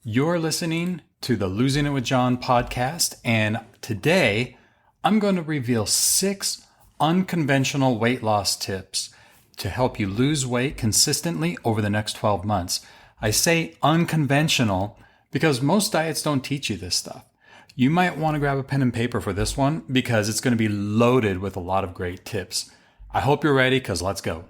You're listening to the Losing It with John podcast, and today I'm going to reveal 6 unconventional weight loss tips to help you lose weight consistently over the next 12 months. I say unconventional because most diets don't teach you this stuff. You might want to grab a pen and paper for this one because it's going to be loaded with a lot of great tips. I hope you're ready because let's go.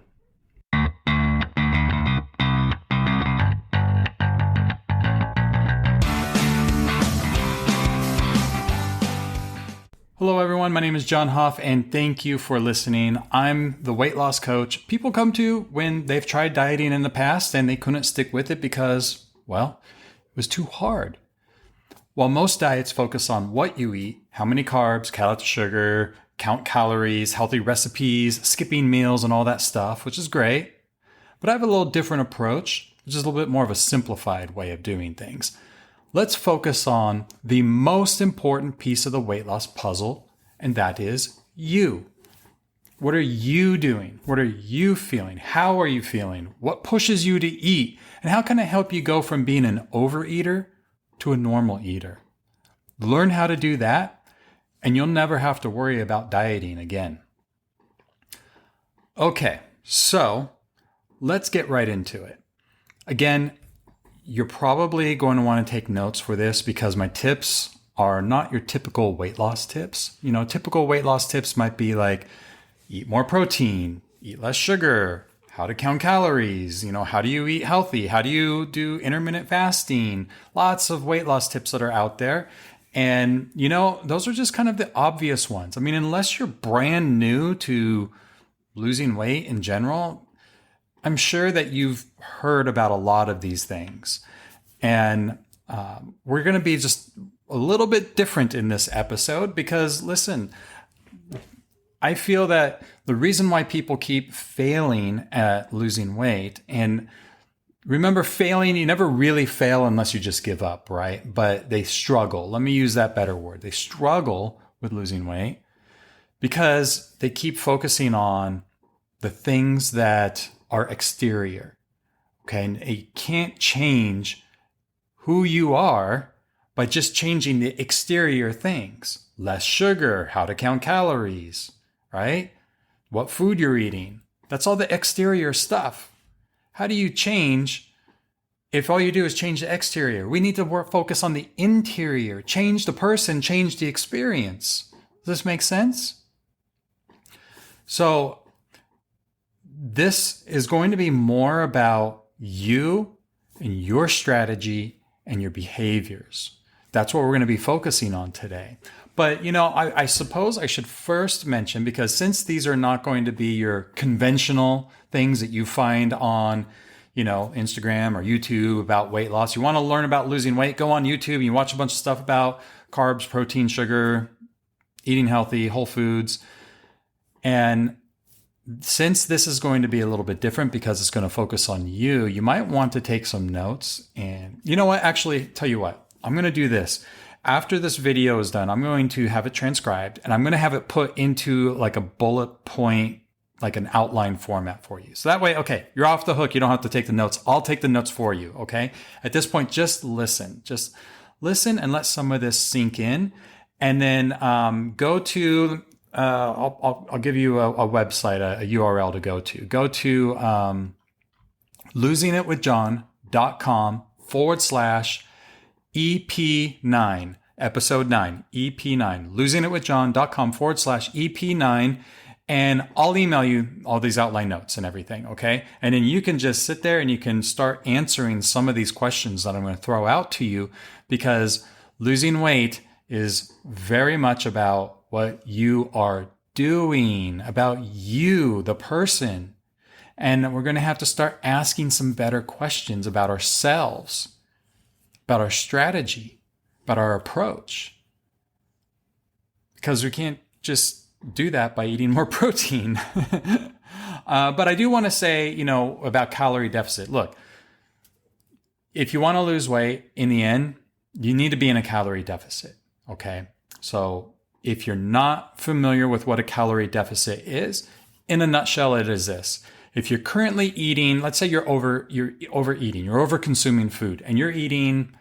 Hello everyone, my name is John Hoff and thank you for listening. I'm the weight loss coach people come to when they've tried dieting in the past and they couldn't stick with it because, well, it was too hard. While most diets focus on what you eat, how many carbs, calories, sugar, count calories, healthy recipes, skipping meals and all that stuff, which is great, but I have a little different approach, which is a little bit more of a simplified way of doing things. Let's focus on the most important piece of the weight loss puzzle, and that is you. What are you doing? What are you feeling? How are you feeling? What pushes you to eat? And how can I help you go from being an overeater to a normal eater? Learn how to do that, and you'll never have to worry about dieting again. Okay, so let's get right into it. Again, you're probably going to want to take notes for this because my tips are not your typical weight loss tips. You know, typical weight loss tips might be like eat more protein, eat less sugar, how to count calories, how do you eat healthy? How do you do intermittent fasting? Lots of weight loss tips that are out there. And, those are just kind of the obvious ones. I mean, unless you're brand new to losing weight in general, I'm sure that you've heard about a lot of these things. And we're going to be just a little bit different in this episode because, listen, I feel that the reason why people keep failing at losing weight, and remember, failing, you never really fail unless you just give up, right? But they struggle. Let me use that better word. They struggle with losing weight because they keep focusing on the things that are exterior. Okay. And you can't change who you are by just changing the exterior things. Less sugar, how to count calories, right? What food you're eating. That's all the exterior stuff. How do you change if all you do is change the exterior? We need to focus on the interior. Change the person, change the experience. Does this make sense? So, this is going to be more about you and your strategy and your behaviors. That's what we're going to be focusing on today. But, I suppose I should first mention, because since these are not going to be your conventional things that you find on, Instagram or YouTube about weight loss. You want to learn about losing weight, go on YouTube and you watch a bunch of stuff about carbs, protein, sugar, eating healthy, whole foods. And since this is going to be a little bit different because it's going to focus on you, you might want to take some notes. And you know what? Actually, tell you what, I'm going to do this. After this video is done, I'm going to have it transcribed and I'm going to have it put into like a bullet point, like an outline format for you. So that way, okay, you're off the hook. You don't have to take the notes. I'll take the notes for you. Okay. At this point, just listen and let some of this sink in. And then go to I'll give you a website, a URL to go to. Go to losingitwithjohn.com/EP9, episode 9, EP9. losingitwithjohn.com/EP9. And I'll email you all these outline notes and everything, okay? And then you can just sit there and you can start answering some of these questions that I'm going to throw out to you, because losing weight is very much about what you are doing, about you, the person. And we're going to have to start asking some better questions about ourselves, about our strategy, about our approach. Because we can't just do that by eating more protein. But I do want to say, about calorie deficit. Look, if you want to lose weight, in the end, you need to be in a calorie deficit. Okay. So if you're not familiar with what a calorie deficit is, in a nutshell, it is this. If you're currently eating, let's say you're overeating, you're over consuming food and you're eating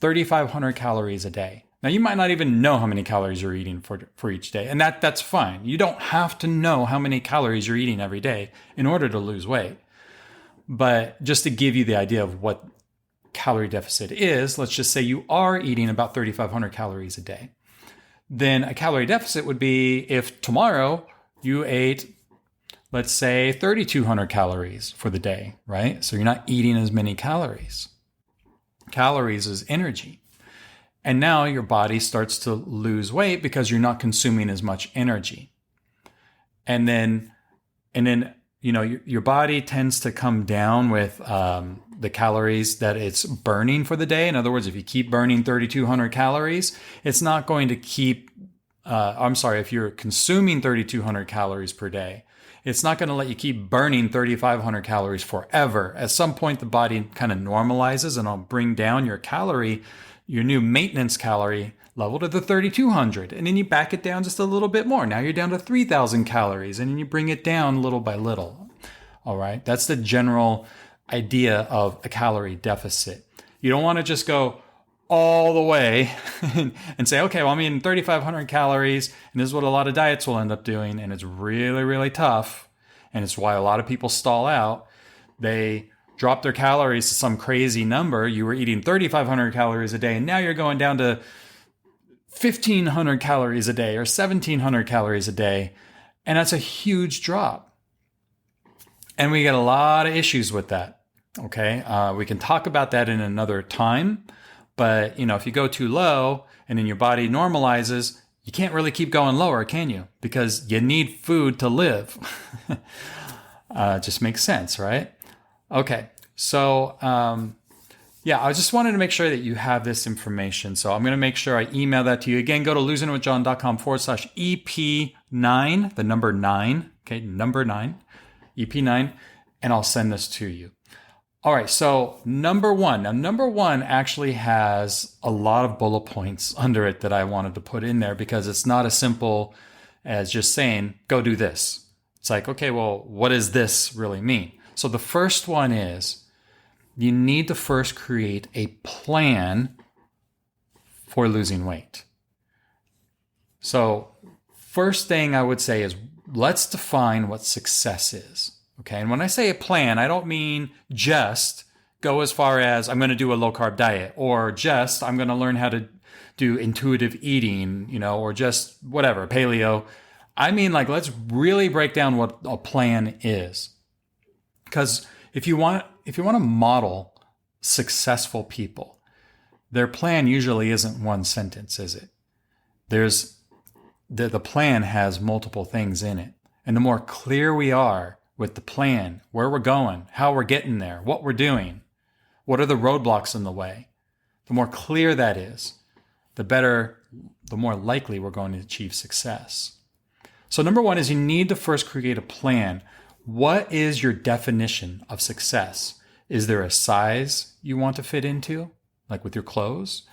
3,500 calories a day. Now, you might not even know how many calories you're eating for each day, and that's fine. You don't have to know how many calories you're eating every day in order to lose weight. But just to give you the idea of what calorie deficit is, let's just say you are eating about 3,500 calories a day. Then a calorie deficit would be if tomorrow you ate, let's say, 3,200 calories for the day, right? So you're not eating as many calories. Calories is energy. And now your body starts to lose weight because you're not consuming as much energy. And then your body tends to come down with the calories that it's burning for the day. In other words, if you keep burning 3,200 calories, it's not going to keep, if you're consuming 3,200 calories per day, it's not going to let you keep burning 3,500 calories forever. At some point, the body kind of normalizes and it'll bring down your new maintenance calorie level to the 3,200. And then you back it down just a little bit more. Now you're down to 3,000 calories and then you bring it down little by little. All right. That's the general idea of a calorie deficit. You don't want to just go all the way and say, okay, well, I'm eating 3,500 calories and this is what a lot of diets will end up doing. And it's really, really tough. And it's why a lot of people stall out. They drop their calories to some crazy number. You were eating 3,500 calories a day and now you're going down to 1,500 calories a day or 1,700 calories a day. And that's a huge drop. And we get a lot of issues with that. Okay. We can talk about that in another time. But, if you go too low and then your body normalizes, you can't really keep going lower, can you? Because you need food to live. It just makes sense, right? Okay. So, I just wanted to make sure that you have this information. So I'm going to make sure I email that to you. Again, go to losingitwithjohn.com/EP9, the number 9. Okay. Number 9, EP9, and I'll send this to you. All right, so number 1. Now, number 1 actually has a lot of bullet points under it that I wanted to put in there because it's not as simple as just saying, go do this. It's like, okay, well, what does this really mean? So the first one is you need to first create a plan for losing weight. So first thing I would say is let's define what success is. Okay, and when I say a plan, I don't mean just go as far as I'm going to do a low carb diet or just I'm going to learn how to do intuitive eating, or just whatever, paleo. I mean, let's really break down what a plan is. Because if you want to model successful people, their plan usually isn't one sentence, is it? The plan has multiple things in it. And the more clear we are with the plan, where we're going, how we're getting there, what we're doing, what are the roadblocks in the way, the more clear that is, the more likely we're going to achieve success. So number 1 is you need to first create a plan. What is your definition of success? Is there a size you want to fit into, like with your clothes?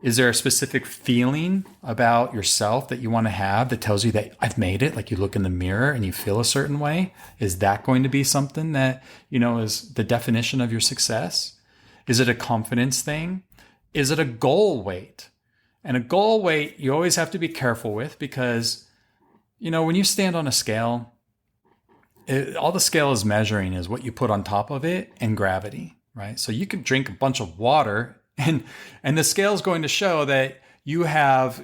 Is there a specific feeling about yourself that you want to have that tells you that I've made it? Like you look in the mirror and you feel a certain way. Is that going to be something that, is the definition of your success? Is it a confidence thing? Is it a goal weight? And a goal weight, you always have to be careful with because, when you stand on a scale, all the scale is measuring is what you put on top of it and gravity, right? So you could drink a bunch of water and the scale is going to show that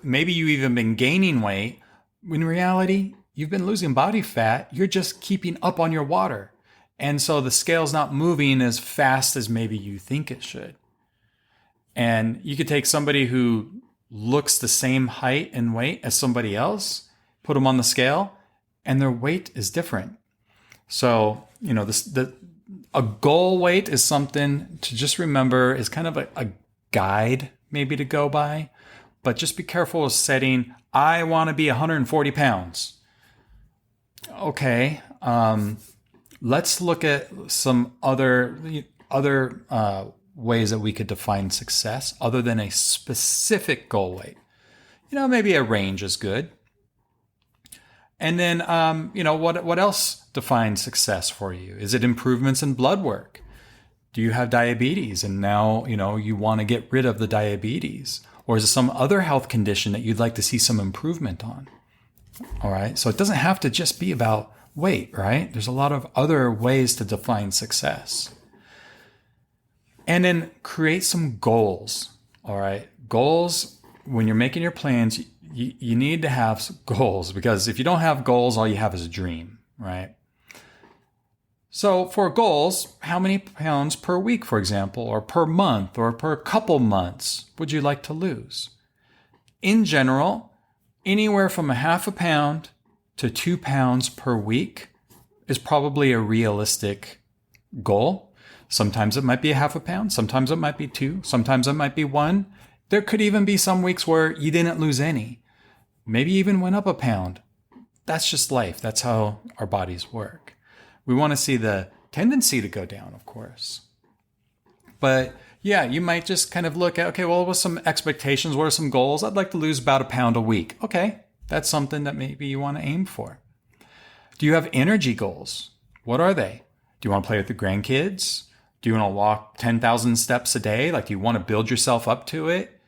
maybe you even been gaining weight. In reality, you've been losing body fat. You're just keeping up on your water. And so the scale's not moving as fast as maybe you think it should. And you could take somebody who looks the same height and weight as somebody else, put them on the scale, and their weight is different. So, a goal weight is something to just remember is kind of a guide maybe to go by, but just be careful of setting, I want to be 140 pounds. Okay. Let's look at some other ways that we could define success other than a specific goal weight. Maybe a range is good. And then, what else defines success for you? Is it improvements in blood work? Do you have diabetes and now, you want to get rid of the diabetes? Or is it some other health condition that you'd like to see some improvement on? All right. So it doesn't have to just be about weight, right? There's a lot of other ways to define success. And then create some goals. All right. Goals, when you're making your plans, you need to have goals, because if you don't have goals, all you have is a dream, right? So for goals, how many pounds per week, for example, or per month, or per couple months would you like to lose? In general, anywhere from a half a pound to 2 pounds per week is probably a realistic goal. Sometimes it might be a half a pound. Sometimes it might be 2. Sometimes it might be 1. There could even be some weeks where you didn't lose any. Maybe even went up a pound. That's just life. That's how our bodies work. We want to see the tendency to go down, of course. But yeah, you might just kind of look at, okay, well, what's some expectations? What are some goals? I'd like to lose about a pound a week. Okay, that's something that maybe you want to aim for. Do you have energy goals? What are they? Do you want to play with the grandkids? Do you want to walk 10,000 steps a day? Like, do you want to build yourself up to it?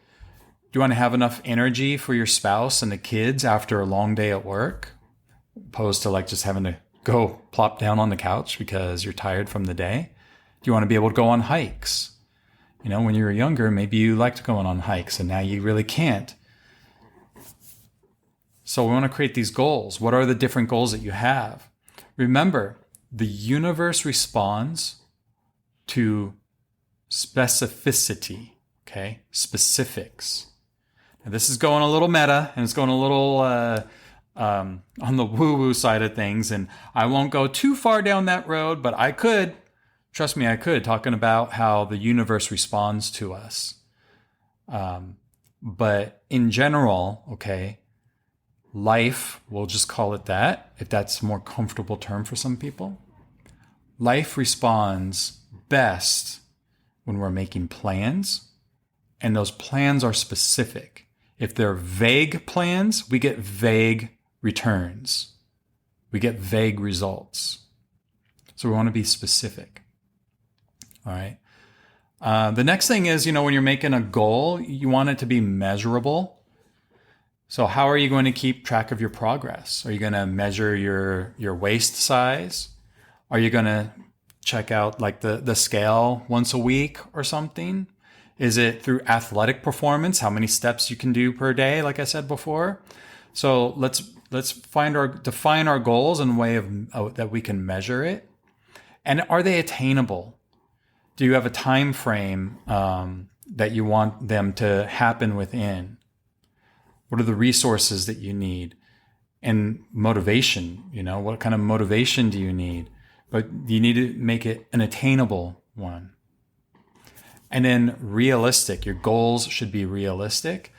Do you want to have enough energy for your spouse and the kids after a long day at work? Opposed to like just having to go plop down on the couch because you're tired from the day? Do you want to be able to go on hikes? When you were younger, maybe you liked going on hikes and now you really can't. So we want to create these goals. What are the different goals that you have? Remember, the universe responds to specificity, okay? Specifics. Now, this is going a little meta, and it's going a little on the woo-woo side of things, and I won't go too far down that road, but I could, trust me, I could, talking about how the universe responds to us. But in general, okay, life, we'll just call it that, if that's a more comfortable term for some people. Life responds best when we're making plans, and those plans are specific. If they're vague plans, we get vague returns. We get vague results. So we want to be specific. All right. The next thing is, when you're making a goal, you want it to be measurable. So how are you going to keep track of your progress? Are you going to measure your waist size? Are you going to check out like the scale once a week or something? Is it through athletic performance? How many steps you can do per day, like I said before? So let's define our goals in a way that we can measure it. And are they attainable? Do you have a time frame that you want them to happen within? What are the resources that you need? And motivation, what kind of motivation do you need? But you need to make it an attainable one. And then realistic. Your goals should be realistic.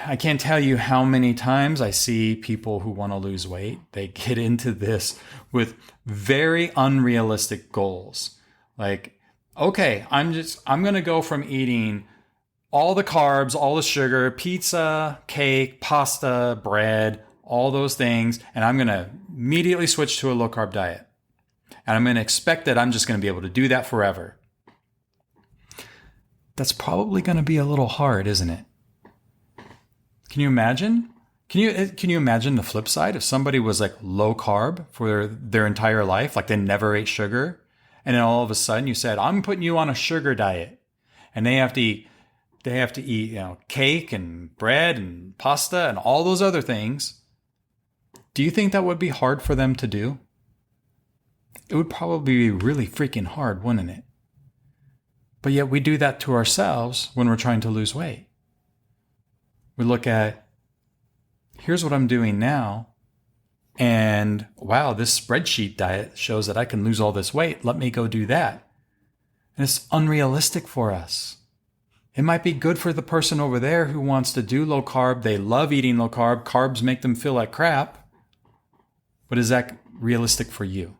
I can't tell you how many times I see people who want to lose weight. They get into this with very unrealistic goals. Like, okay, I'm going to go from eating all the carbs, all the sugar, pizza, cake, pasta, bread, all those things, and I'm going to immediately switch to a low carb diet. And I'm going to expect that I'm just going to be able to do that forever. That's probably going to be a little hard, isn't it? Can you imagine? Can you imagine the flip side? If somebody was like low carb for their entire life, like they never ate sugar, and then all of a sudden you said, "I'm putting you on a sugar diet," and they have to eat cake and bread and pasta and all those other things. Do you think that would be hard for them to do? It would probably be really freaking hard, wouldn't it? But yet we do that to ourselves when we're trying to lose weight. We look at, here's what I'm doing now, and wow, this spreadsheet diet shows that I can lose all this weight. Let me go do that. And it's unrealistic for us. It might be good for the person over there who wants to do low carb. They love eating low carb. Carbs make them feel like crap. But is that realistic for you?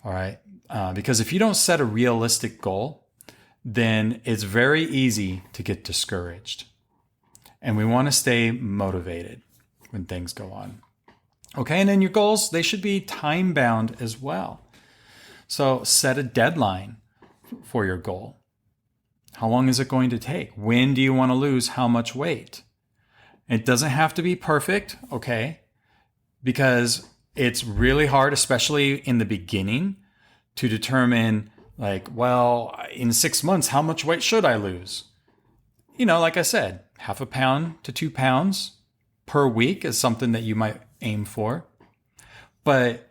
All right. Because if you don't set a realistic goal, then it's very easy to get discouraged. And we want to stay motivated when things go on. Okay, and then your goals, they should be time-bound as well. So set a deadline for your goal. How long is it going to take? When do you want to lose how much weight? It doesn't have to be perfect, okay? Because it's really hard, especially in the beginning, to determine like, well, in 6 months, how much weight should I lose? Like I said, 0.5 pound to 2 pounds per week is something that you might aim for. But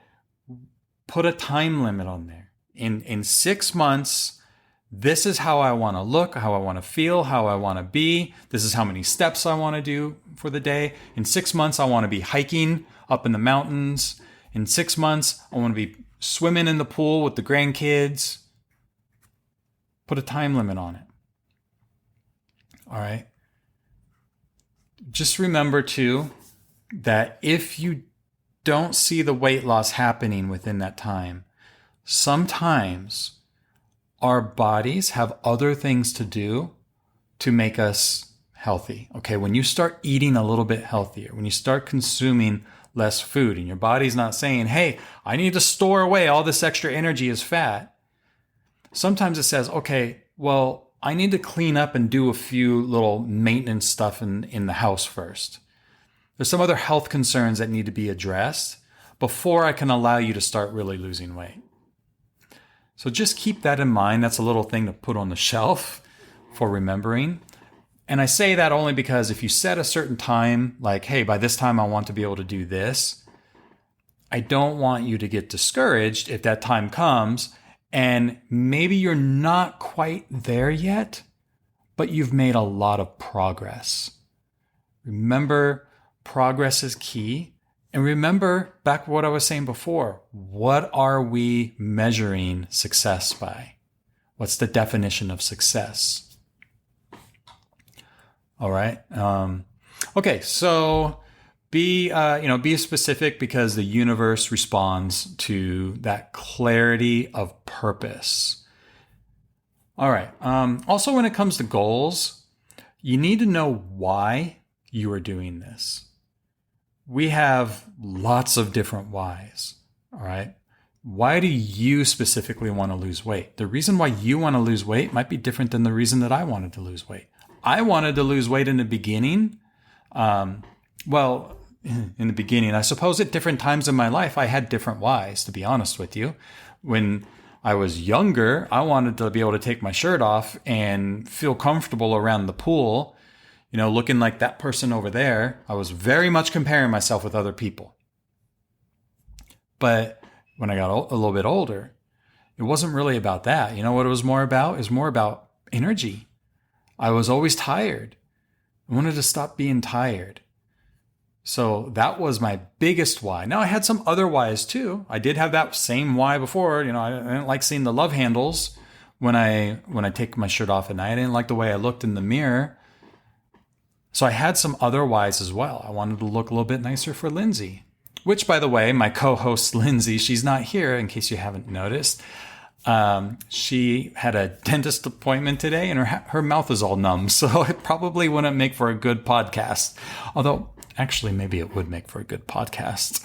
put a time limit on there. In 6 months, this is how I want to look, how I want to feel, how I want to be. This is how many steps I want to do for the day. In 6 months, I want to be hiking up in the mountains. In 6 months, I want to be swimming in the pool with the grandkids. Put a time limit on it. All right. Just remember too that if you don't see the weight loss happening within that time, sometimes our bodies have other things to do to make us healthy. Okay, when you start eating a little bit healthier, when you start consuming less food and your body's not saying, hey, I need to store away all this extra energy as fat. Sometimes it says, okay, well, I need to clean up and do a few little maintenance stuff in the house first. There's some other health concerns that need to be addressed before I can allow you to start really losing weight. So just keep that in mind. That's a little thing to put on the shelf for remembering. And I say that only because if you set a certain time, like, hey, by this time I want to be able to do this, I don't want you to get discouraged if that time comes and maybe you're not quite there yet, but you've made a lot of progress. Remember, progress is key. And remember back what I was saying before, what are we measuring success by? What's the definition of success? All right. Okay. So be specific because the universe responds to that clarity of purpose. All right. Also, when it comes to goals, you need to know why you are doing this. We have lots of different whys. All right. Why do you specifically want to lose weight? The reason why you want to lose weight might be different than the reason that I wanted to lose weight. I wanted to lose weight in the beginning. In the beginning, I suppose at different times in my life, I had different whys, to be honest with you. When I was younger, I wanted to be able to take my shirt off and feel comfortable around the pool, looking like that person over there. I was very much comparing myself with other people. But when I got a little bit older, it wasn't really about that. You know what it was more about? It was more about energy. I was always tired. I wanted to stop being tired. So that was my biggest why. Now I had some other whys too. I did have that same why before. I didn't like seeing the love handles when I take my shirt off at night. I didn't like the way I looked in the mirror. So I had some other whys as well. I wanted to look a little bit nicer for Lindsay, which, by the way, my co-host Lindsay, she's not here in case you haven't noticed. She had a dentist appointment today and her mouth is all numb. So it probably wouldn't make for a good podcast. Although actually maybe it would make for a good podcast.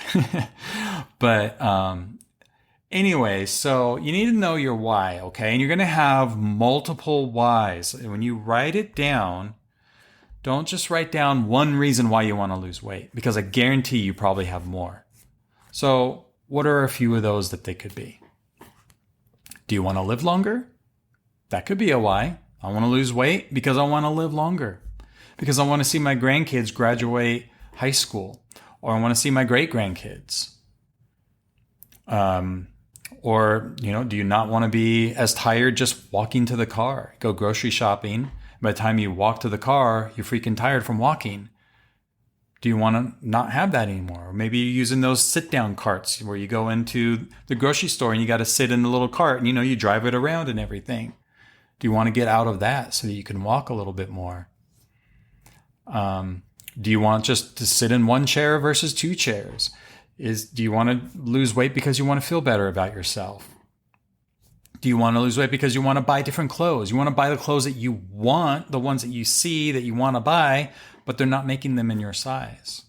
But anyway, so you need to know your why, okay? And you're going to have multiple whys. And when you write it down, don't just write down one reason why you want to lose weight, because I guarantee you probably have more. So what are a few of those that they could be? Do you want to live longer? That could be a why. I want to lose weight because I want to live longer. Because I want to see my grandkids graduate high school. Or I want to see my great-grandkids. Or, do you not want to be as tired just walking to the car? Go grocery shopping. By the time you walk to the car, you're freaking tired from walking. Do you want to not have that anymore? Or maybe you're using those sit-down carts where you go into the grocery store and you got to sit in the little cart and, you drive it around and everything. Do you want to get out of that so that you can walk a little bit more? Do you want just to sit in one chair versus two chairs? Do you want to lose weight because you want to feel better about yourself? Do you want to lose weight because you want to buy different clothes? You want to buy the clothes that you want, the ones that you see that you want to buy, but they're not making them in your size?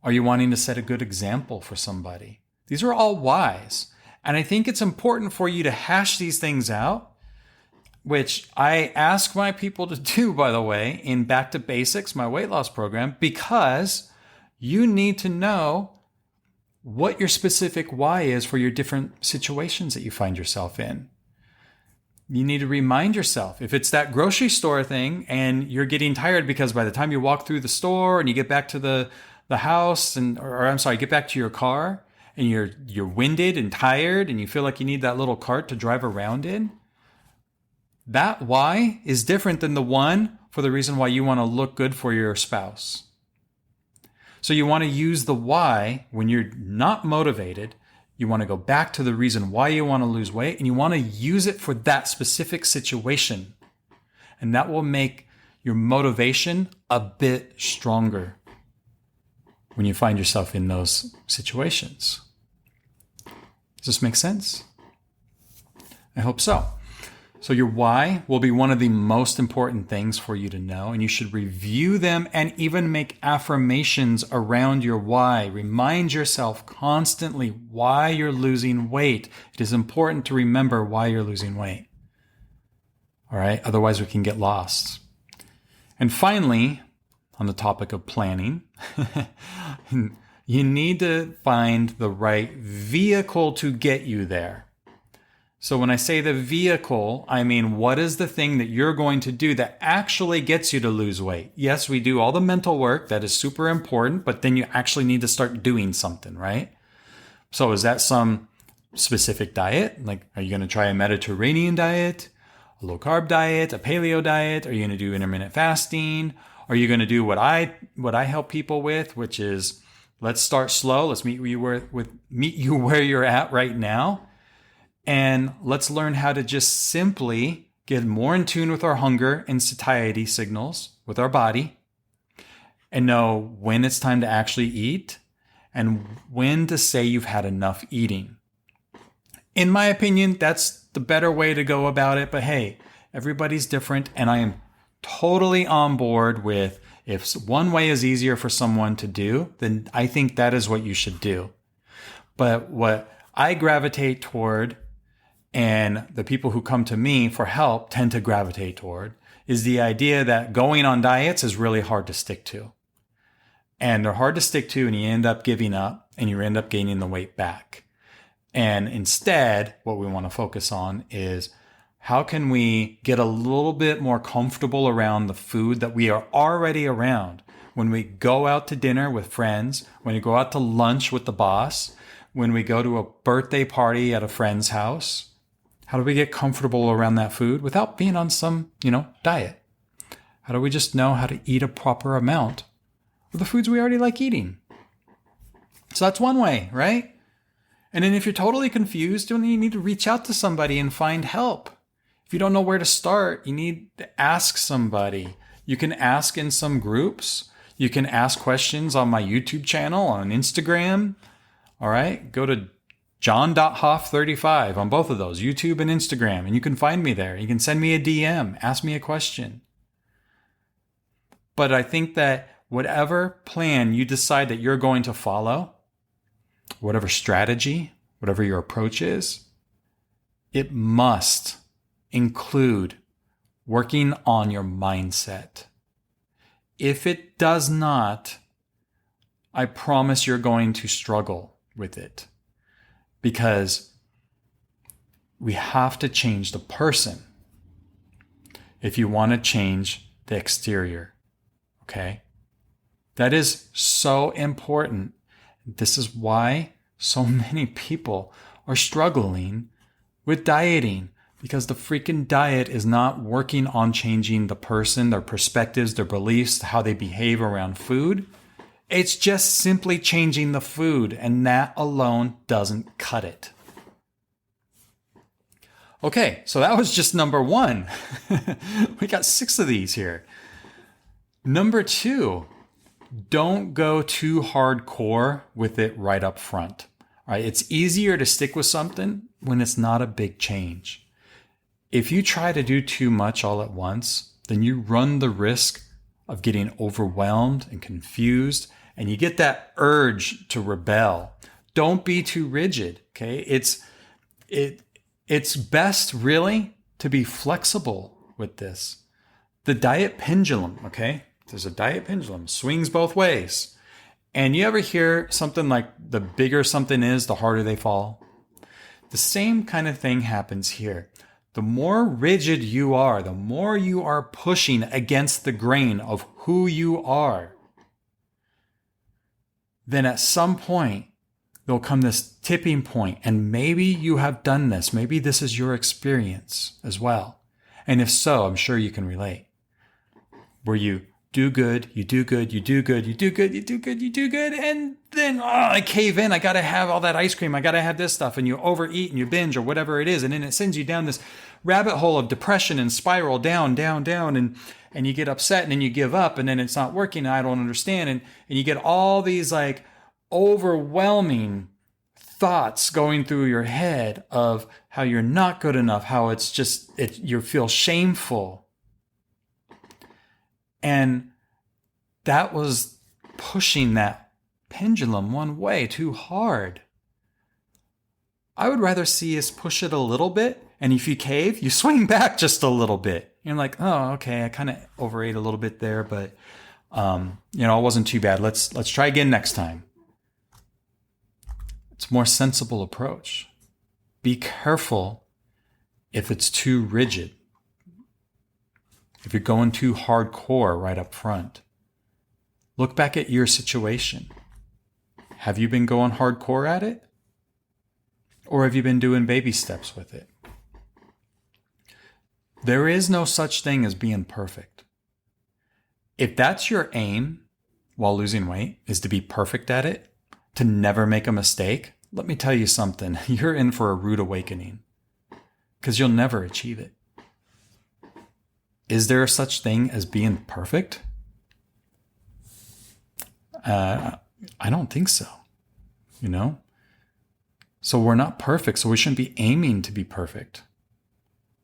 Are you wanting to set a good example for somebody? These are all whys. And I think it's important for you to hash these things out, which I ask my people to do, by the way, in Back to Basics, my weight loss program, because you need to know what your specific why is for your different situations that you find yourself in. You need to remind yourself, if it's that grocery store thing and you're getting tired because by the time you walk through the store and you get back to the house get back to your car and you're winded and tired and you feel like you need that little cart to drive around in, that why is different than the one for the reason why you want to look good for your spouse. So you want to use the why when you're not motivated. You want to go back to the reason why you want to lose weight, and you want to use it for that specific situation. And that will make your motivation a bit stronger when you find yourself in those situations. Does this make sense? I hope so. So your why will be one of the most important things for you to know, and you should review them and even make affirmations around your why. Remind yourself constantly why you're losing weight. It is important to remember why you're losing weight. All right? Otherwise, we can get lost. And finally, on the topic of planning, you need to find the right vehicle to get you there. So when I say the vehicle, I mean, what is the thing that you're going to do that actually gets you to lose weight? Yes, we do all the mental work. That is super important, but then you actually need to start doing something, right? So is that some specific diet? Like, are you going to try a Mediterranean diet, a low carb diet, a paleo diet? Are you going to do intermittent fasting? Are you going to do what I help people with, which is let's start slow. Let's meet you where you're at right now. And let's learn how to just simply get more in tune with our hunger and satiety signals with our body and know when it's time to actually eat and when to say you've had enough eating. In my opinion, that's the better way to go about it. But hey, everybody's different. And I am totally on board with if one way is easier for someone to do, then I think that is what you should do. But what I gravitate toward, and the people who come to me for help tend to gravitate toward, is the idea that going on diets is really hard to stick to. And they're hard to stick to, and you end up giving up, and you end up gaining the weight back. And instead, what we want to focus on is how can we get a little bit more comfortable around the food that we are already around when we go out to dinner with friends, when we go out to lunch with the boss, when we go to a birthday party at a friend's house. How do we get comfortable around that food without being on some, diet? How do we just know how to eat a proper amount of the foods we already like eating? So that's one way, right? And then if you're totally confused, you need to reach out to somebody and find help. If you don't know where to start, you need to ask somebody. You can ask in some groups. You can ask questions on my YouTube channel, on Instagram. All right, go to John.Hoff35 on both of those, YouTube and Instagram, and you can find me there. You can send me a DM, ask me a question. But I think that whatever plan you decide that you're going to follow, whatever strategy, whatever your approach is, it must include working on your mindset. If it does not, I promise you're going to struggle with it. Because we have to change the person if you want to change the exterior, okay? That is so important. This is why so many people are struggling with dieting, because the freaking diet is not working on changing the person, their perspectives, their beliefs, how they behave around food. It's just simply changing the food, and that alone doesn't cut it. Okay, so that was just number one. We got 6 of these here. Number 2, don't go too hardcore with it right up front. All right, it's easier to stick with something when it's not a big change. If you try to do too much all at once, then you run the risk of getting overwhelmed and confused, and you get that urge to rebel. Don't be too rigid, okay? It's it's best really to be flexible with this. The diet pendulum, okay? There's a diet pendulum, swings both ways. And you ever hear something like the bigger something is, the harder they fall? The same kind of thing happens here. The more rigid you are, the more you are pushing against the grain of who you are, then at some point, there'll come this tipping point, and maybe you have done this. Maybe this is your experience as well. And if so, I'm sure you can relate. Where you do good, you do good, you do good, you do good, you do good, you do good, and then, I cave in. I got to have all that ice cream. I got to have this stuff. And you overeat and you binge or whatever it is. And then it sends you down this rabbit hole of depression and spiral down, down, down. And you get upset and then you give up and then it's not working. And I don't understand. And you get all these like overwhelming thoughts going through your head of how you're not good enough, how it's just, you feel shameful. And that was pushing that pendulum one way too hard. I would rather see us push it a little bit. And if you cave, you swing back just a little bit. You're like, oh, okay, I kind of overate a little bit there, but it wasn't too bad. Let's try again next time. It's a more sensible approach. Be careful if it's too rigid. If you're going too hardcore right up front. Look back at your situation. Have you been going hardcore at it? Or have you been doing baby steps with it? There is no such thing as being perfect. If that's your aim while losing weight, is to be perfect at it, to never make a mistake, let me tell you something. You're in for a rude awakening because you'll never achieve it. Is there a such thing as being perfect? I don't think so. So we're not perfect, so we shouldn't be aiming to be perfect.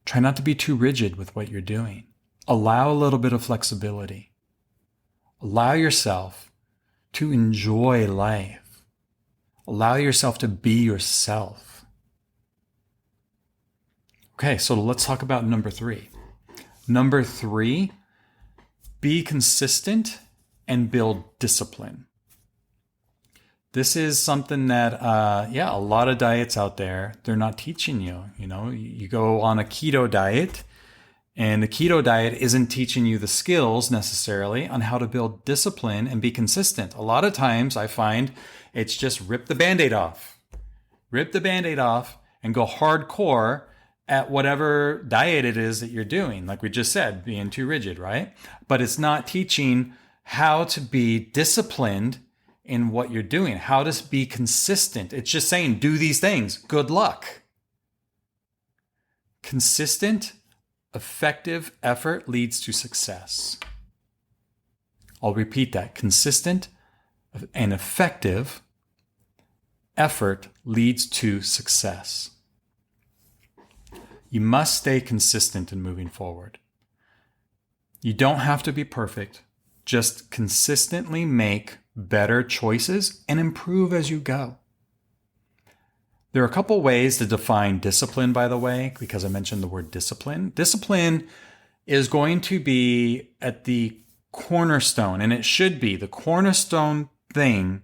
Try not to be too rigid with what you're doing. Allow a little bit of flexibility. Allow yourself to enjoy life. Allow yourself to be yourself. Okay, so let's talk about number 3. Number 3, be consistent and build discipline. This is something that, a lot of diets out there, they're not teaching you. You go on a keto diet, and the keto diet isn't teaching you the skills necessarily on how to build discipline and be consistent. A lot of times I find it's just rip the Band-Aid off. Rip the Band-Aid off and go hardcore at whatever diet it is that you're doing. Like we just said, being too rigid, right? But it's not teaching how to be disciplined in what you're doing, how to be consistent. It's just saying, do these things. Good luck. Consistent, effective effort leads to success. I'll repeat that. Consistent and effective effort leads to success. You must stay consistent in moving forward. You don't have to be perfect. Just consistently make better choices and improve as you go. There are a couple ways to define discipline, by the way, because I mentioned the word discipline. Discipline is going to be at the cornerstone, and it should be the cornerstone thing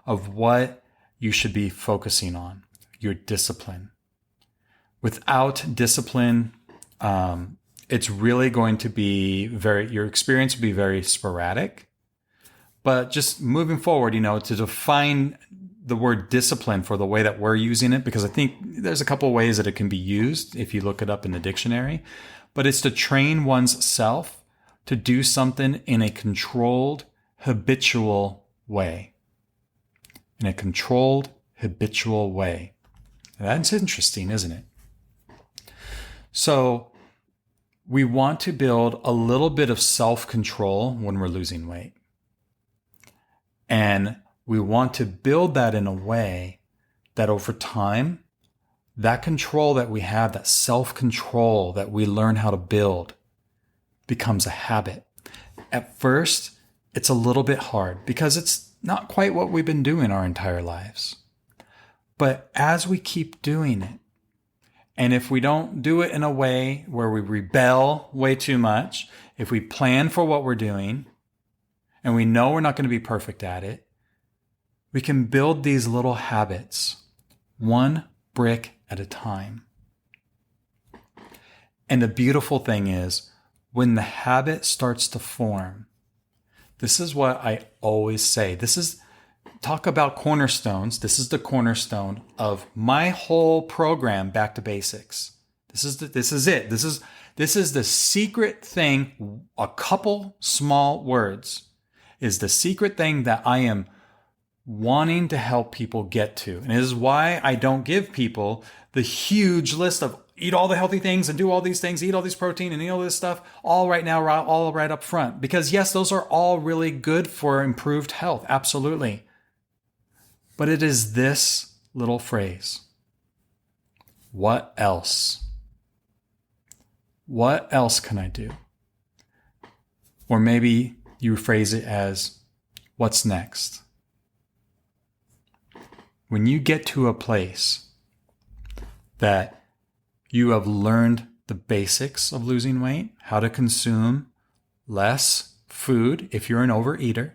of what you should be focusing on, your discipline. Without discipline, it's really going to be your experience will be very sporadic. But just moving forward, to define the word discipline for the way that we're using it, because I think there's a couple of ways that it can be used if you look it up in the dictionary, but it's to train one's self to do something in a controlled, habitual way. In a controlled, habitual way. That's interesting, isn't it? So we want to build a little bit of self-control when we're losing weight. And we want to build that in a way that over time, that control that we have, that self-control that we learn how to build, becomes a habit. At first, it's a little bit hard because it's not quite what we've been doing our entire lives. But as we keep doing it, And if we don't do it in a way where we rebel way too much, if we plan for what we're doing and we know we're not going to be perfect at it, we can build these little habits, one brick at a time. And the beautiful thing is, when the habit starts to form, this is what I always say. Talk about cornerstones. This is the cornerstone of my whole program, Back to Basics. This is it. This is the secret thing. A couple small words is the secret thing that I am wanting to help people get to. And it is why I don't give people the huge list of eat all the healthy things and do all these things, eat all this protein and eat all this stuff all right now, all right up front. Because yes, those are all really good for improved health. Absolutely. But it is this little phrase. What else? What else can I do? Or maybe you phrase it as, what's next? When you get to a place that you have learned the basics of losing weight, how to consume less food if you're an overeater,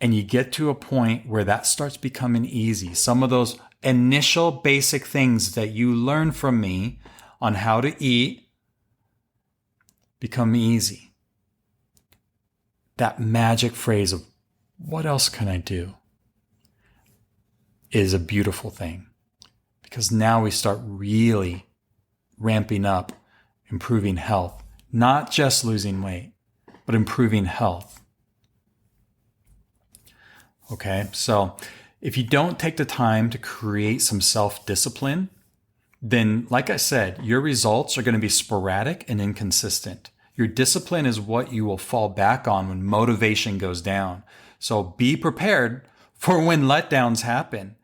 and you get to a point where that starts becoming easy, some of those initial basic things that you learn from me on how to eat become easy. That magic phrase of, what else can I do? Is a beautiful thing, because now we start really ramping up, improving health, not just losing weight, but improving health. Okay, so if you don't take the time to create some self-discipline, then like I said, your results are going to be sporadic and inconsistent. Your discipline is what you will fall back on when motivation goes down. So be prepared for when letdowns happen.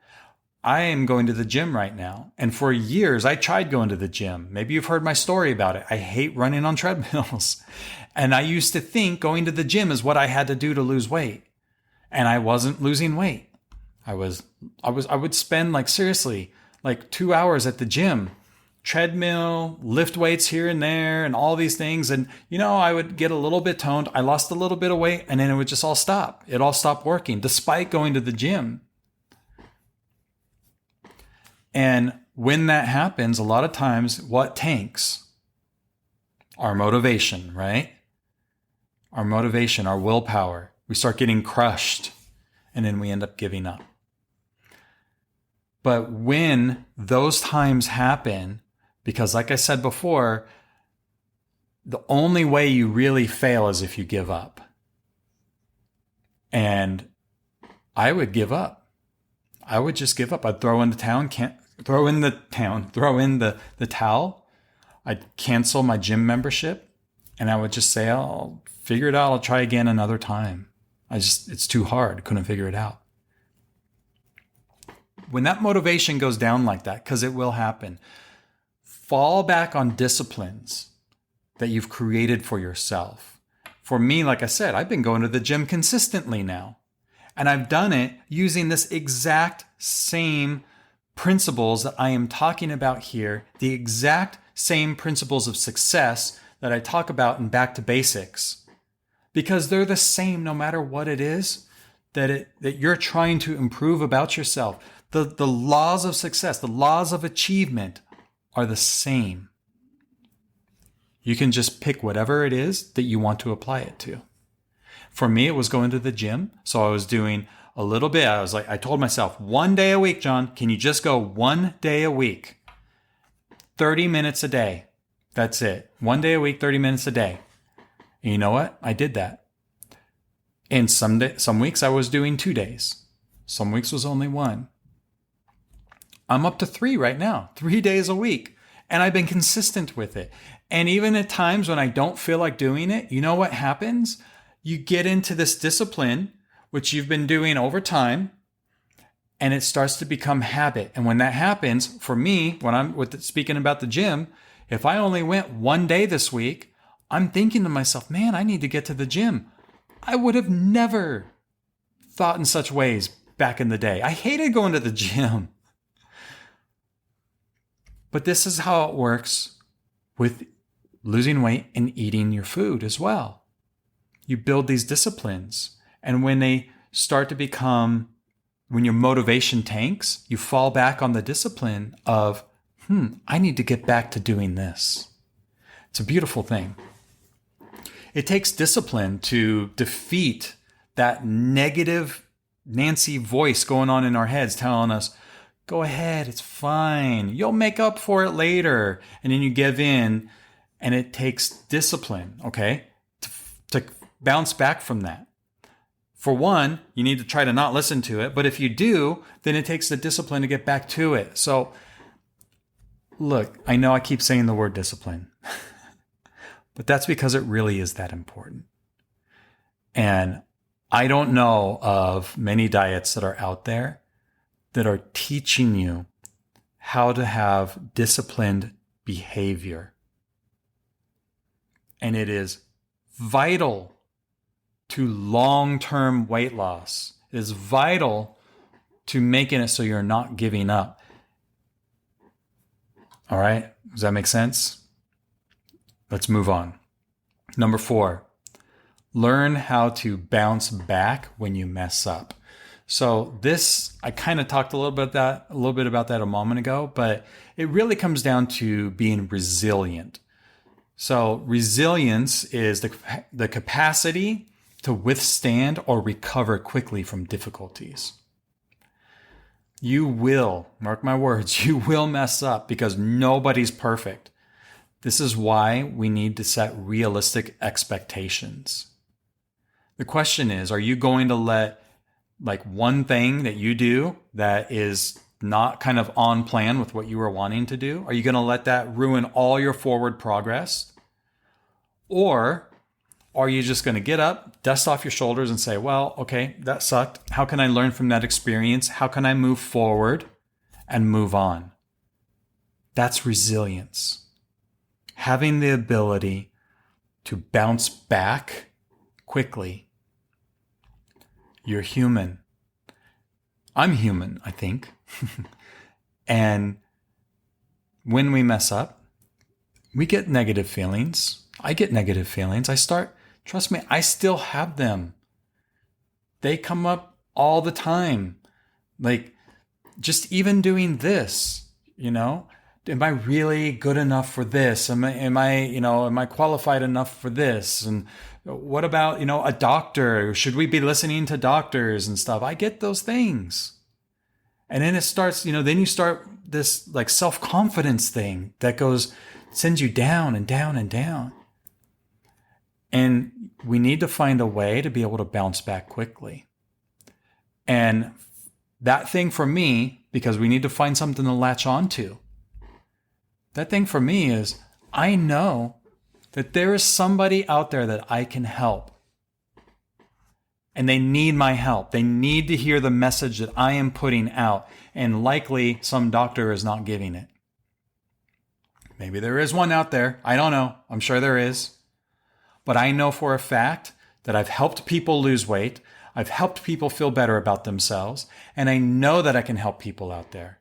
I am going to the gym right now. And for years, I tried going to the gym. Maybe you've heard my story about it. I hate running on treadmills. And I used to think going to the gym is what I had to do to lose weight. And I wasn't losing weight. I would spend seriously 2 hours at the gym, treadmill, lift weights here and there and all these things. And, I would get a little bit toned. I lost a little bit of weight and then it would just all stop. It all stopped working despite going to the gym. And when that happens, a lot of times what tanks? Our motivation, right? Our motivation, our willpower. We start getting crushed and then we end up giving up. But when those times happen, because like I said before, the only way you really fail is if you give up. And I would give up. I would just give up. I'd throw in the towel. I'd cancel my gym membership and I would just say, I'll figure it out. I'll try again another time. It's too hard. Couldn't figure it out. When that motivation goes down like that, because it will happen, fall back on disciplines that you've created for yourself. For me, like I said, I've been going to the gym consistently now. And I've done it using this exact same principles that I am talking about here, the exact same principles of success that I talk about in Back to Basics. Because they're the same no matter what it is that you're trying to improve about yourself. The laws of success, the laws of achievement are the same. You can just pick whatever it is that you want to apply it to. For me, it was going to the gym. So I was doing a little bit. I told myself, 1 day a week, John, can you just go 1 day a week? 30 minutes a day. That's it. 1 day a week, 30 minutes a day. And you know what? I did that. And some weeks I was doing 2 days. Some weeks was only 1. I'm up to 3 right now, 3 days a week. And I've been consistent with it. And even at times when I don't feel like doing it, you know what happens? You get into this discipline, which you've been doing over time, and it starts to become habit. And when that happens, for me, when I'm speaking about the gym, if I only went 1 day this week, I'm thinking to myself, man, I need to get to the gym. I would have never thought in such ways back in the day. I hated going to the gym. But this is how it works with losing weight and eating your food as well. You build these disciplines. And when they start to become, when your motivation tanks, you fall back on the discipline of, I need to get back to doing this. It's a beautiful thing. It takes discipline to defeat that negative Nancy voice going on in our heads telling us, go ahead, it's fine. You'll make up for it later. And then you give in, and it takes discipline, okay, to bounce back from that. For one, you need to try to not listen to it. But if you do, then it takes the discipline to get back to it. So look, I know I keep saying the word discipline, but that's because it really is that important. And I don't know of many diets that are out there that are teaching you how to have disciplined behavior. And it is vital to long-term weight loss. It is vital to making it so you're not giving up. All right? Does that make sense? Let's move on. Number 4, learn how to bounce back when you mess up. So this, I kind of talked a little bit about that a moment ago, but it really comes down to being resilient. So resilience is the capacity to withstand or recover quickly from difficulties. You will, mark my words, you will mess up because nobody's perfect. This is why we need to set realistic expectations. The question is, are you going to let one thing that you do that is not kind of on plan with what you were wanting to do? Are you going to let that ruin all your forward progress? Or are you just going to get up, dust off your shoulders and say, well, okay, that sucked. How can I learn from that experience? How can I move forward and move on? That's resilience. Having the ability to bounce back quickly. You're human. I'm human, I think. And when we mess up, we get negative feelings. I get negative feelings. Trust me, I still have them. They come up all the time. Just even doing this, am I really good enough for this? Am I qualified enough for this? And what about, a doctor? Should we be listening to doctors and stuff? I get those things. And then it starts, then you start this self-confidence thing that sends you down and down and down. And we need to find a way to be able to bounce back quickly. And that thing for me, because we need to find something to latch onto, that thing for me is I know that there is somebody out there that I can help. And they need my help. They need to hear the message that I am putting out. And likely some doctor is not giving it. Maybe there is one out there. I don't know. I'm sure there is. But I know for a fact that I've helped people lose weight. I've helped people feel better about themselves. And I know that I can help people out there.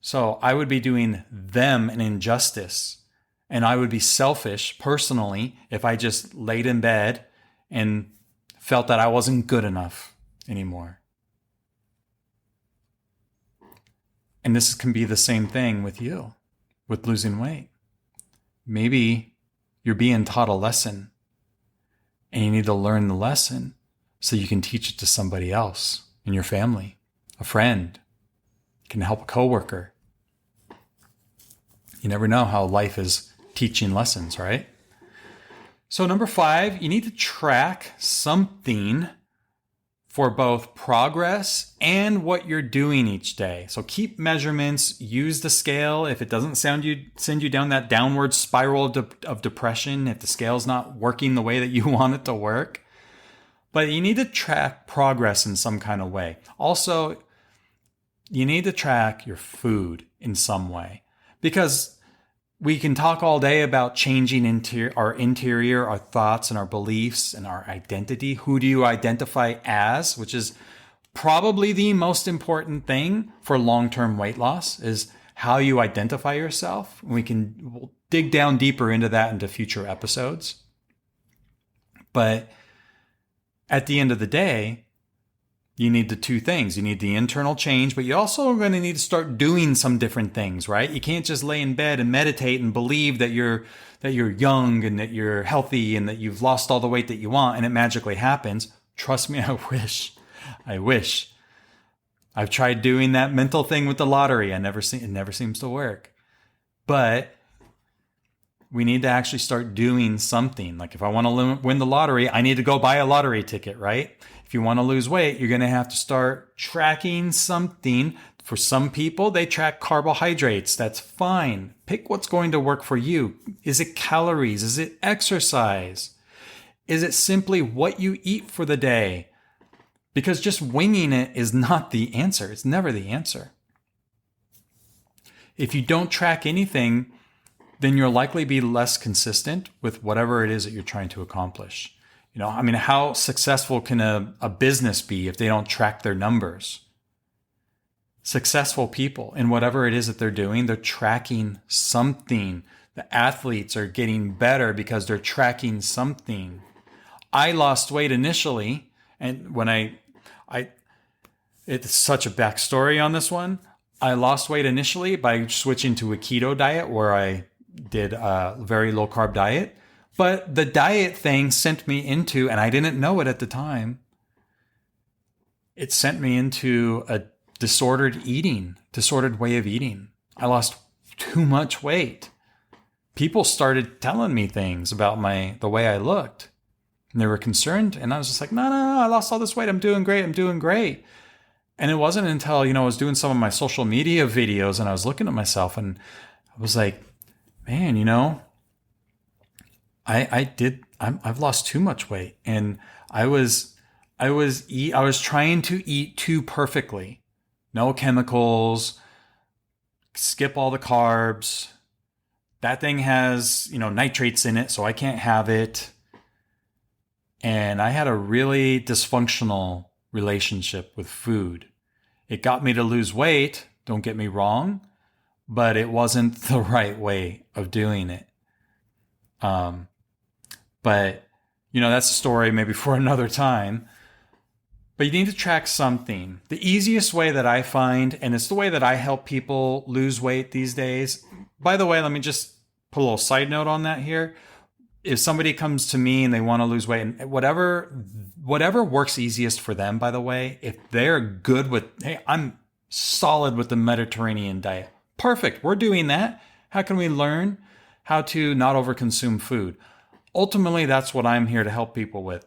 So I would be doing them an injustice. And I would be selfish personally if I just laid in bed and felt that I wasn't good enough anymore. And this can be the same thing with you, with losing weight. Maybe you're being taught a lesson and you need to learn the lesson so you can teach it to somebody else in your family, a friend, you can help a coworker. You never know how life is teaching lessons, right? So number 5, you need to track something for both progress and what you're doing each day. So keep measurements, use the scale. If it doesn't send you down that downward spiral of depression, if the scale's not working the way that you want it to work. But you need to track progress in some kind of way. Also, you need to track your food in some way. Because we can talk all day about changing our interior, our thoughts and our beliefs and our identity. Who do you identify as? Which is probably the most important thing for long-term weight loss, is how you identify yourself. We'll dig down deeper into that into future episodes. But at the end of the day, you need the two things. You need the internal change, but you also are going to need to start doing some different things, right? You can't just lay in bed and meditate and believe that you're young and that you're healthy and that you've lost all the weight that you want and it magically happens. Trust me, I wish. I've tried doing that mental thing with the lottery. It never seems to work. But we need to actually start doing something. Like if I want to win the lottery, I need to go buy a lottery ticket, right? If you want to lose weight, you're going to have to start tracking something. For some people, they track carbohydrates. That's fine. Pick what's going to work for you. Is it calories? Is it exercise? Is it simply what you eat for the day? Because just winging it is not the answer. It's never the answer. If you don't track anything, then you'll likely be less consistent with whatever it is that you're trying to accomplish. How successful can a business be if they don't track their numbers? Successful people in whatever it is that they're doing, they're tracking something. The athletes are getting better because they're tracking something. I lost weight initially, and when it's such a backstory on this one. I lost weight initially by switching to a keto diet where I did a very low carb diet. But the diet thing sent me into, and I didn't know it at the time, it sent me into a disordered way of eating. I lost too much weight. People started telling me things about the way I looked. And they were concerned. And I was just like, no, I lost all this weight. I'm doing great. And it wasn't until, I was doing some of my social media videos and I was looking at myself and I was like, man, I've lost too much weight. And I was trying to eat too perfectly. No chemicals, skip all the carbs. That thing has, nitrates in it, so I can't have it. And I had a really dysfunctional relationship with food. It got me to lose weight, don't get me wrong, but it wasn't the right way of doing it. But that's a story maybe for another time. But you need to track something. The easiest way that I find, and it's the way that I help people lose weight these days. By the way, let me just put a little side note on that here. If somebody comes to me and they want to lose weight, and whatever works easiest for them, by the way, if they're good with, hey, I'm solid with the Mediterranean diet. Perfect. We're doing that. How can we learn how to not overconsume food? Ultimately, that's what I'm here to help people with.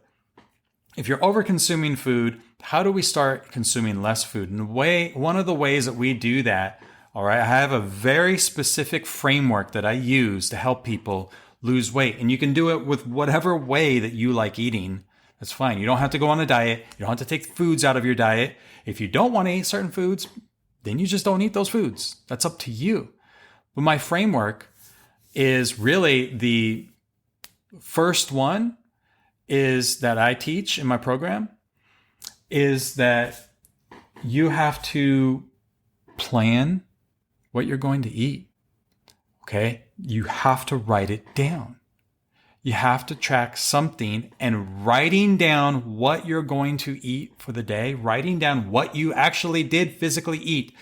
If you're over-consuming food, how do we start consuming less food? And one of the ways that we do that, all right, I have a very specific framework that I use to help people lose weight. And you can do it with whatever way that you like eating. That's fine. You don't have to go on a diet. You don't have to take foods out of your diet. If you don't want to eat certain foods, then you just don't eat those foods. That's up to you. But my framework is really the first one is that I teach in my program is that you have to plan what you're going to eat. Okay? You have to write it down. You have to track something, and writing down what you're going to eat for the day, writing down what you actually did physically eat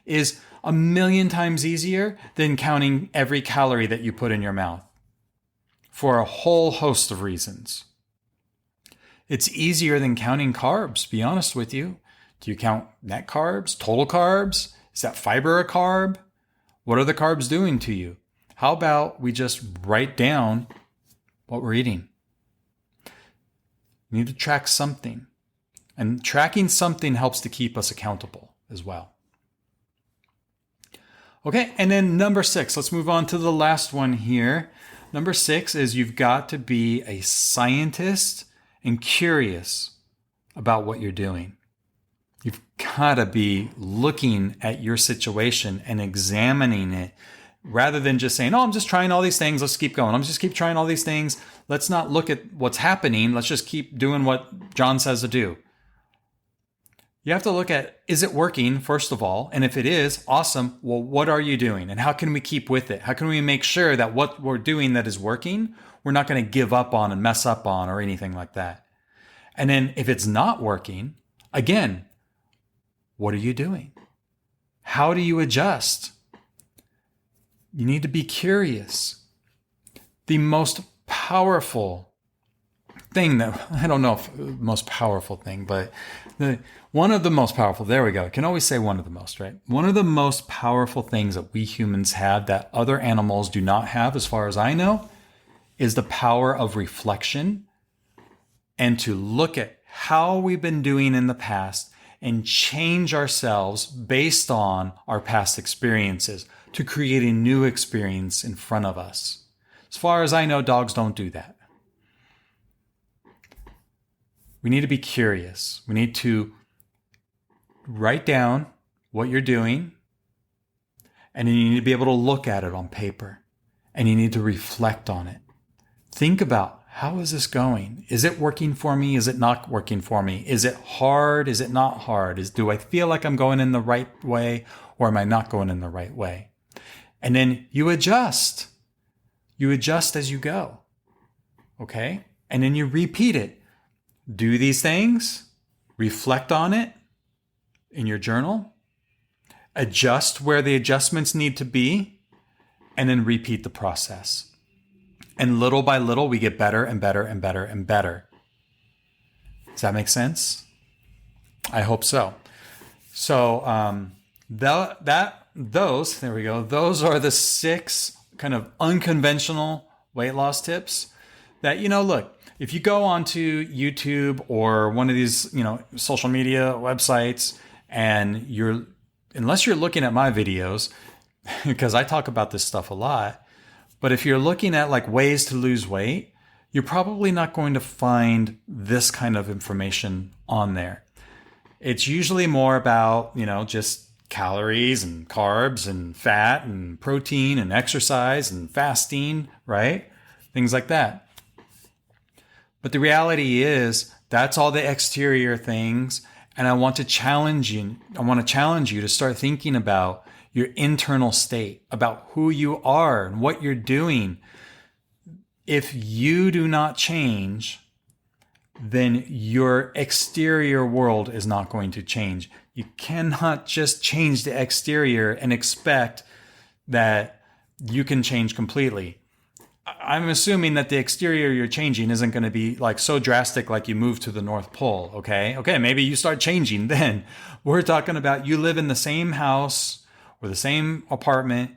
is 1,000,000 times easier than counting every calorie that you put in your mouth for a whole host of reasons. It's easier than counting carbs, to be honest with you. Do you count net carbs, total carbs? Is that fiber a carb? What are the carbs doing to you? How about we just write down what we're eating? We need to track something. And tracking something helps to keep us accountable as well. Okay, and then number 6. Let's move on to the last one here. Number 6 is you've got to be a scientist and curious about what you're doing. You've got to be looking at your situation and examining it rather than just saying, oh, I'm just trying all these things. Let's keep going. I'm just keep trying all these things. Let's not look at what's happening. Let's just keep doing what John says to do. You have to look at, is it working, first of all? And if it is, awesome. Well, what are you doing? And how can we keep with it? How can we make sure that what we're doing that is working, we're not going to give up on and mess up on or anything like that? And then if it's not working, again, what are you doing? How do you adjust? You need to be curious. The most powerful thing that, I don't know if most powerful thing, but one of the most powerful, there we go. I can always say one of the most, right? One of the most powerful things that we humans have that other animals do not have, as far as I know, is the power of reflection and to look at how we've been doing in the past and change ourselves based on our past experiences to create a new experience in front of us. As far as I know, dogs don't do that. We need to be curious. We need to write down what you're doing, and then you need to be able to look at it on paper, and you need to reflect on it. Think about, how is this going? Is it working for me? Is it not working for me? Is it hard? Is it not hard? Do I feel like I'm going in the right way, or am I not going in the right way? And then you adjust. You adjust as you go. Okay? And then you repeat it. Do these things, reflect on it in your journal, adjust where the adjustments need to be, and then repeat the process. And little by little, we get better and better and better and better. Does that make sense? I hope so. So there we go. Those are the 6 kind of unconventional weight loss tips that, look, if you go onto YouTube or one of these, social media websites, and unless you're looking at my videos, because I talk about this stuff a lot, but if you're looking at like ways to lose weight, you're probably not going to find this kind of information on there. It's usually more about, just calories and carbs and fat and protein and exercise and fasting, right? Things like that. But the reality is that's all the exterior things. And I want to challenge you. I want to challenge you to start thinking about your internal state, about who you are and what you're doing. If you do not change, then your exterior world is not going to change. You cannot just change the exterior and expect that you can change completely. I'm assuming that the exterior you're changing isn't going to be like so drastic like you move to the North Pole, okay? Okay, maybe you start changing then. We're talking about you live in the same house or the same apartment,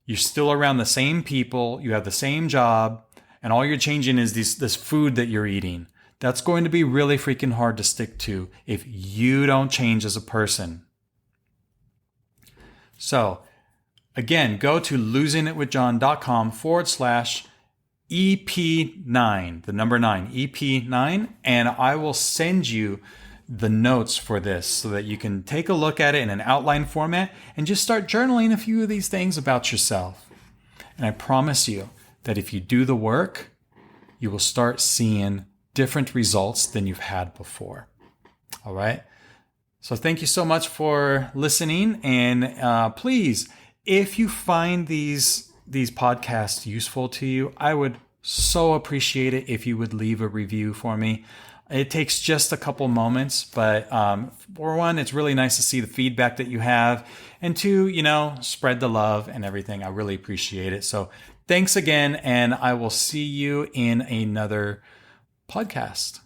you're still around the same people, you have the same job, and all you're changing is this food that you're eating. That's going to be really freaking hard to stick to if you don't change as a person. So, again, go to losingitwithjohn.com/EP9, the number 9, EP9, and I will send you the notes for this so that you can take a look at it in an outline format and just start journaling a few of these things about yourself. And I promise you that if you do the work, you will start seeing different results than you've had before. All right? So thank you so much for listening. And please, if you find these podcasts useful to you, I would so appreciate it if you would leave a review for me. It takes just a couple moments, but for one, it's really nice to see the feedback that you have. And two, spread the love and everything. I really appreciate it. So thanks again, and I will see you in another podcast.